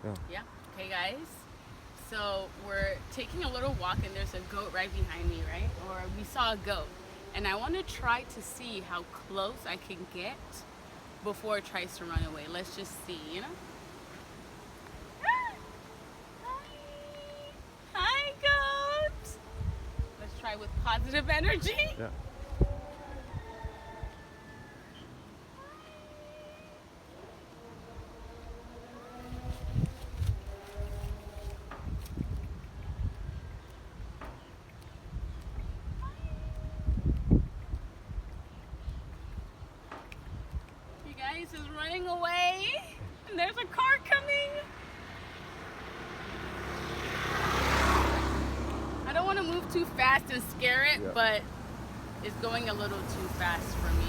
Yeah. Yeah. Okay, guys. So we're taking a little walk, and there's a goat right behind me, right? Or we saw a goat, and I want to try to see how close I can get before it tries to run away. Let's just see, you know? Hi. Hi, goat. Let's try with positive energy. Yeah. You guys is running away, and there's a car coming. I don't want to move too fast and scare it, Yeah. but it's going a little too fast for me.